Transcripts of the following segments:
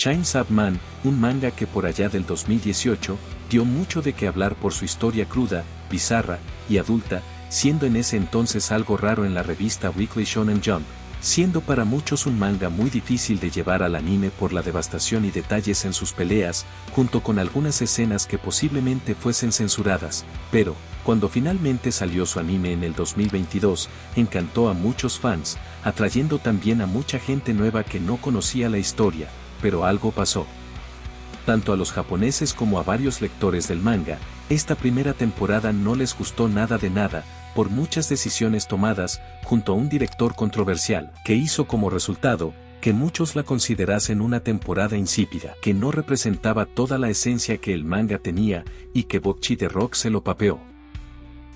Chainsaw Man, un manga que por allá del 2018, dio mucho de qué hablar por su historia cruda, bizarra y adulta, siendo en ese entonces algo raro en la revista Weekly Shonen Jump, siendo para muchos un manga muy difícil de llevar al anime por la devastación y detalles en sus peleas, junto con algunas escenas que posiblemente fuesen censuradas, pero, cuando finalmente salió su anime en el 2022, encantó a muchos fans, atrayendo también a mucha gente nueva que no conocía la historia, pero algo pasó. Tanto a los japoneses como a varios lectores del manga, esta primera temporada no les gustó nada de nada, por muchas decisiones tomadas, junto a un director controversial, que hizo como resultado, que muchos la considerasen una temporada insípida, que no representaba toda la esencia que el manga tenía, y que Bocchi the Rock se lo papeó.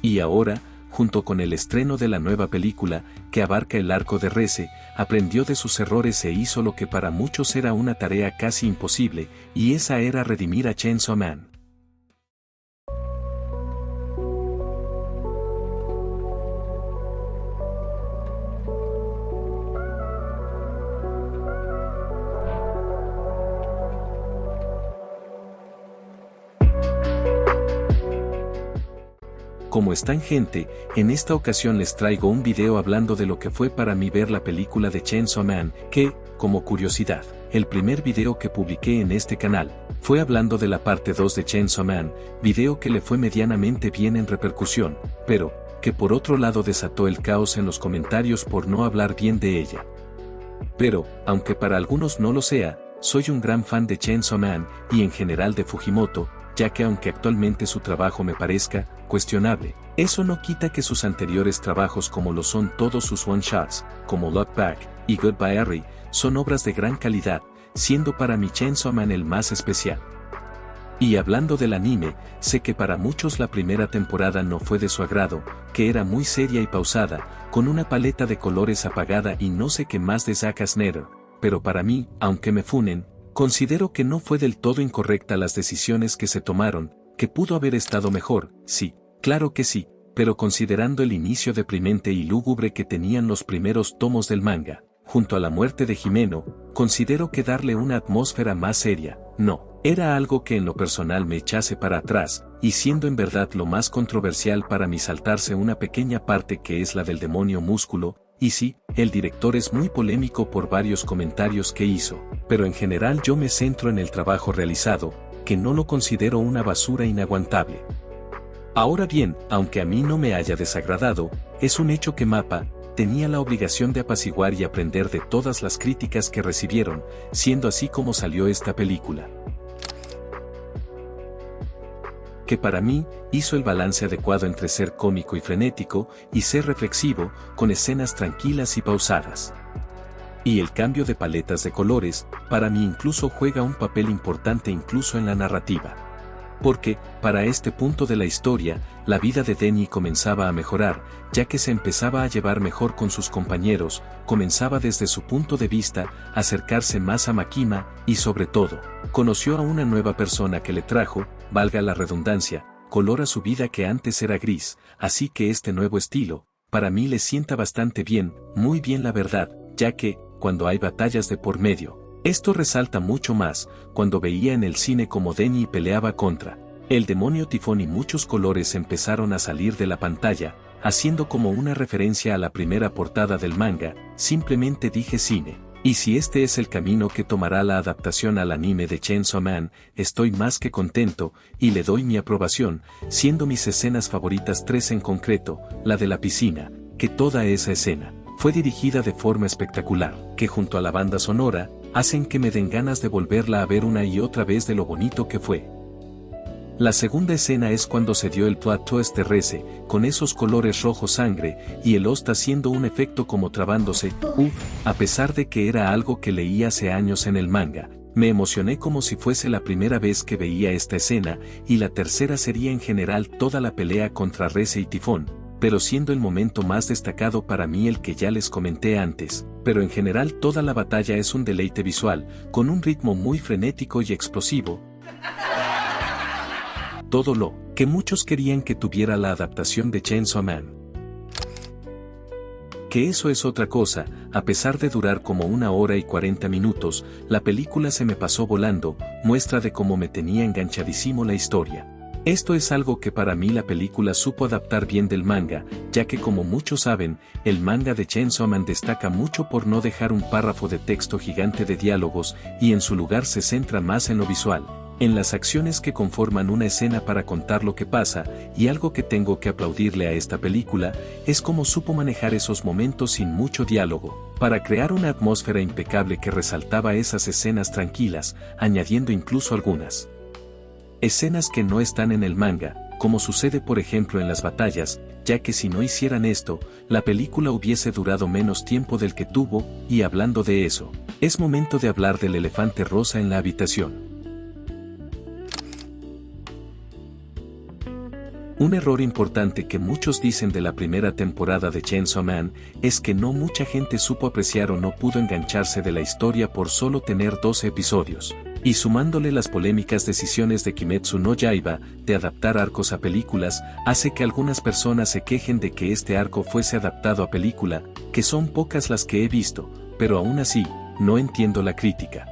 Y ahora, junto con el estreno de la nueva película, que abarca el arco de Reze, aprendió de sus errores e hizo lo que para muchos era una tarea casi imposible, y esa era redimir a Chainsaw Man. ¿Cómo están, gente? En esta ocasión les traigo un video hablando de lo que fue para mí ver la película de Chainsaw Man, que, como curiosidad, el primer video que publiqué en este canal, fue hablando de la parte 2 de Chainsaw Man, video que le fue medianamente bien en repercusión, pero, que por otro lado desató el caos en los comentarios por no hablar bien de ella. Pero, aunque para algunos no lo sea, soy un gran fan de Chainsaw Man, y en general de Fujimoto, ya que aunque actualmente su trabajo me parezca cuestionable, eso no quita que sus anteriores trabajos como lo son todos sus one-shots, como Look Back y Goodbye Harry, son obras de gran calidad, siendo para mí Chainsaw Man el más especial. Y hablando del anime, sé que para muchos la primera temporada no fue de su agrado, que era muy seria y pausada, con una paleta de colores apagada y no sé qué más de Zack Snyder, pero para mí, aunque me funen, considero que no fue del todo incorrecta las decisiones que se tomaron, que pudo haber estado mejor, sí, claro que sí, pero considerando el inicio deprimente y lúgubre que tenían los primeros tomos del manga, junto a la muerte de Jimeno, considero que darle una atmósfera más seria, no, era algo que en lo personal me echase para atrás, y siendo en verdad lo más controversial para mí saltarse una pequeña parte que es la del demonio músculo. Y sí, el director es muy polémico por varios comentarios que hizo, pero en general yo me centro en el trabajo realizado, que no lo considero una basura inaguantable. Ahora bien, aunque a mí no me haya desagradado, es un hecho que MAPPA tenía la obligación de apaciguar y aprender de todas las críticas que recibieron, siendo así como salió esta película. Que para mí, hizo el balance adecuado entre ser cómico y frenético, y ser reflexivo, con escenas tranquilas y pausadas. Y el cambio de paletas de colores, para mí incluso juega un papel importante incluso en la narrativa. Porque, para este punto de la historia, la vida de Denny comenzaba a mejorar, ya que se empezaba a llevar mejor con sus compañeros, comenzaba desde su punto de vista, a acercarse más a Makima, y sobre todo, conoció a una nueva persona que le trajo, valga la redundancia, color a su vida que antes era gris, así que este nuevo estilo, para mí le sienta bastante bien, muy bien la verdad, ya que, cuando hay batallas de por medio, esto resalta mucho más, cuando veía en el cine como Denny peleaba contra el demonio tifón y muchos colores empezaron a salir de la pantalla, haciendo como una referencia a la primera portada del manga, simplemente dije cine. Y si este es el camino que tomará la adaptación al anime de Chainsaw Man, estoy más que contento, y le doy mi aprobación, siendo mis escenas favoritas 3 en concreto, la de la piscina, que toda esa escena fue dirigida de forma espectacular, que junto a la banda sonora, hacen que me den ganas de volverla a ver una y otra vez de lo bonito que fue. La segunda escena es cuando se dio el plot twist de Reze, con esos colores rojo sangre, y el host haciendo un efecto como trabándose, a pesar de que era algo que leí hace años en el manga, me emocioné como si fuese la primera vez que veía esta escena, y la tercera sería en general toda la pelea contra Reze y Tifón, pero siendo el momento más destacado para mí el que ya les comenté antes, pero en general toda la batalla es un deleite visual, con un ritmo muy frenético y explosivo. Todo lo que muchos querían que tuviera la adaptación de Chainsaw Man. Que eso es otra cosa, a pesar de durar como 1 hora y 40 minutos, la película se me pasó volando, muestra de cómo me tenía enganchadísimo la historia. Esto es algo que para mí la película supo adaptar bien del manga, ya que como muchos saben, el manga de Chainsaw Man destaca mucho por no dejar un párrafo de texto gigante de diálogos, y en su lugar se centra más en lo visual, en las acciones que conforman una escena para contar lo que pasa, y algo que tengo que aplaudirle a esta película, es cómo supo manejar esos momentos sin mucho diálogo, para crear una atmósfera impecable que resaltaba esas escenas tranquilas, añadiendo incluso algunas escenas que no están en el manga, como sucede por ejemplo en las batallas, ya que si no hicieran esto, la película hubiese durado menos tiempo del que tuvo, y hablando de eso, es momento de hablar del elefante rosa en la habitación. Un error importante que muchos dicen de la primera temporada de Chainsaw Man es que no mucha gente supo apreciar o no pudo engancharse de la historia por solo tener 12 episodios. Y sumándole las polémicas decisiones de Kimetsu no Yaiba de adaptar arcos a películas, hace que algunas personas se quejen de que este arco fuese adaptado a película, que son pocas las que he visto, pero aún así, no entiendo la crítica.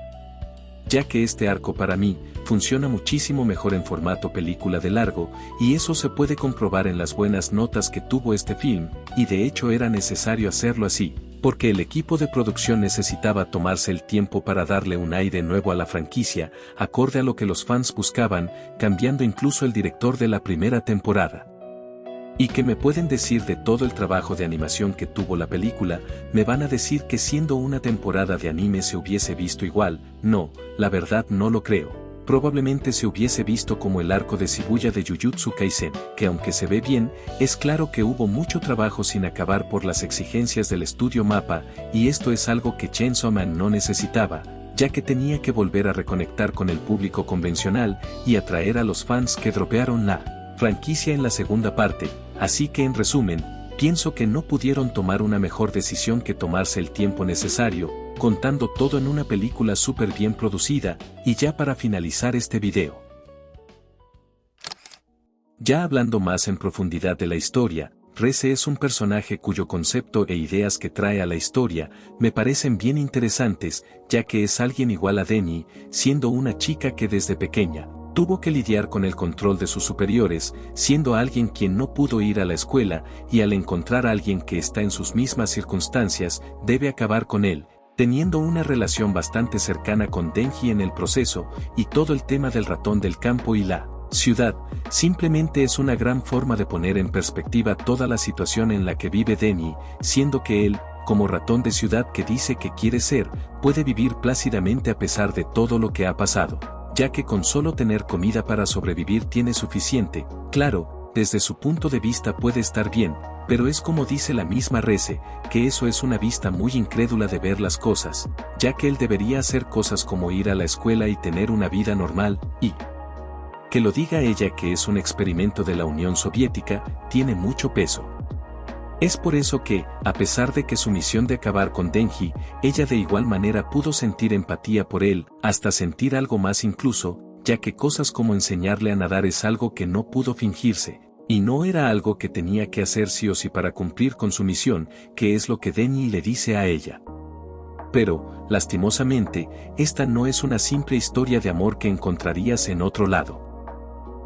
Ya que este arco para mí, funciona muchísimo mejor en formato película de largo, y eso se puede comprobar en las buenas notas que tuvo este film, y de hecho era necesario hacerlo así, porque el equipo de producción necesitaba tomarse el tiempo para darle un aire nuevo a la franquicia, acorde a lo que los fans buscaban, cambiando incluso el director de la primera temporada. ¿Y qué me pueden decir de todo el trabajo de animación que tuvo la película? Me van a decir que siendo una temporada de anime se hubiese visto igual. No, la verdad no lo creo. Probablemente se hubiese visto como el arco de Shibuya de Jujutsu Kaisen, que aunque se ve bien, es claro que hubo mucho trabajo sin acabar por las exigencias del estudio MAPPA, y esto es algo que Chainsaw Man no necesitaba, ya que tenía que volver a reconectar con el público convencional y atraer a los fans que dropearon la franquicia en la segunda parte, así que en resumen, pienso que no pudieron tomar una mejor decisión que tomarse el tiempo necesario, contando todo en una película súper bien producida, y ya para finalizar este video. Ya hablando más en profundidad de la historia, Reze es un personaje cuyo concepto e ideas que trae a la historia, me parecen bien interesantes, ya que es alguien igual a Denny, siendo una chica que desde pequeña, tuvo que lidiar con el control de sus superiores, siendo alguien quien no pudo ir a la escuela, y al encontrar a alguien que está en sus mismas circunstancias, debe acabar con él, teniendo una relación bastante cercana con Denji en el proceso, y todo el tema del ratón del campo y la ciudad, simplemente es una gran forma de poner en perspectiva toda la situación en la que vive Denji, siendo que él, como ratón de ciudad que dice que quiere ser, puede vivir plácidamente a pesar de todo lo que ha pasado, ya que con solo tener comida para sobrevivir tiene suficiente. Claro, desde su punto de vista puede estar bien, pero es como dice la misma Reze, que eso es una vista muy incrédula de ver las cosas, ya que él debería hacer cosas como ir a la escuela y tener una vida normal, y que lo diga ella que es un experimento de la Unión Soviética, tiene mucho peso. Es por eso que, a pesar de que su misión de acabar con Denji, ella de igual manera pudo sentir empatía por él, hasta sentir algo más incluso, ya que cosas como enseñarle a nadar es algo que no pudo fingirse, y no era algo que tenía que hacer sí o sí para cumplir con su misión, que es lo que Denji le dice a ella. Pero, lastimosamente, esta no es una simple historia de amor que encontrarías en otro lado.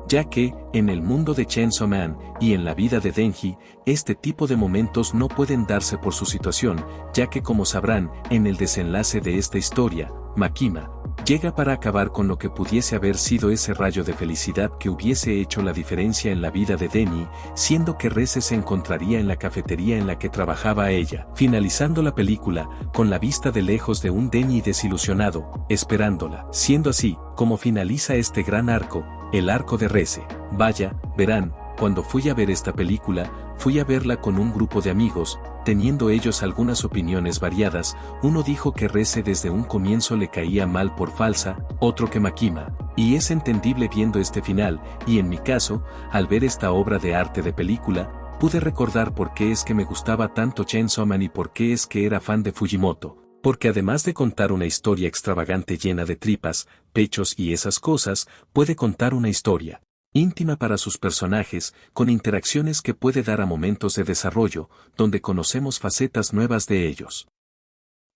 Ya que, en el mundo de Chainsaw Man, y en la vida de Denji, este tipo de momentos no pueden darse por su situación, ya que como sabrán, en el desenlace de esta historia, Makima llega para acabar con lo que pudiese haber sido ese rayo de felicidad que hubiese hecho la diferencia en la vida de Denji, siendo que Reze se encontraría en la cafetería en la que trabajaba ella, finalizando la película, con la vista de lejos de un Denji desilusionado, esperándola, siendo así, como finaliza este gran arco, el arco de Reze. Vaya, verán, cuando fui a ver esta película, fui a verla con un grupo de amigos, teniendo ellos algunas opiniones variadas, uno dijo que Reze desde un comienzo le caía mal por falsa, otro que Makima, y es entendible viendo este final, y en mi caso, al ver esta obra de arte de película, pude recordar por qué es que me gustaba tanto Chainsaw Man y por qué es que era fan de Fujimoto. Porque además de contar una historia extravagante llena de tripas, pechos y esas cosas, puede contar una historia íntima para sus personajes, con interacciones que puede dar a momentos de desarrollo, donde conocemos facetas nuevas de ellos.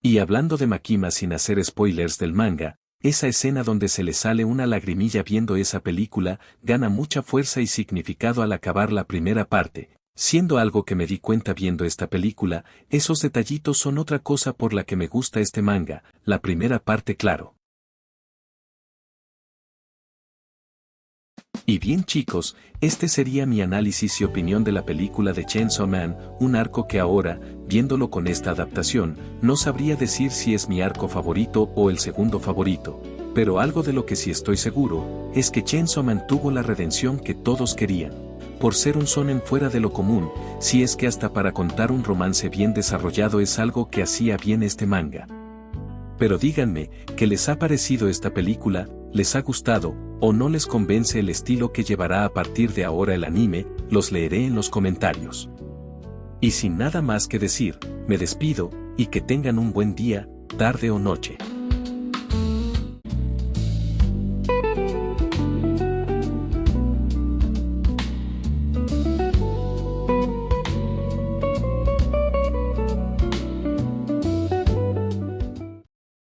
Y hablando de Makima sin hacer spoilers del manga, esa escena donde se le sale una lagrimilla viendo esa película, gana mucha fuerza y significado al acabar la primera parte. Siendo algo que me di cuenta viendo esta película, esos detallitos son otra cosa por la que me gusta este manga, la primera parte claro. Y bien chicos, este sería mi análisis y opinión de la película de Chainsaw Man, un arco que ahora, viéndolo con esta adaptación, no sabría decir si es mi arco favorito o el segundo favorito, pero algo de lo que sí estoy seguro, es que Chainsaw Man tuvo la redención que todos querían, por ser un shonen fuera de lo común, si es que hasta para contar un romance bien desarrollado es algo que hacía bien este manga. Pero díganme, ¿qué les ha parecido esta película? ¿Les ha gustado, o no les convence el estilo que llevará a partir de ahora el anime? Los leeré en los comentarios. Y sin nada más que decir, me despido, y que tengan un buen día, tarde o noche.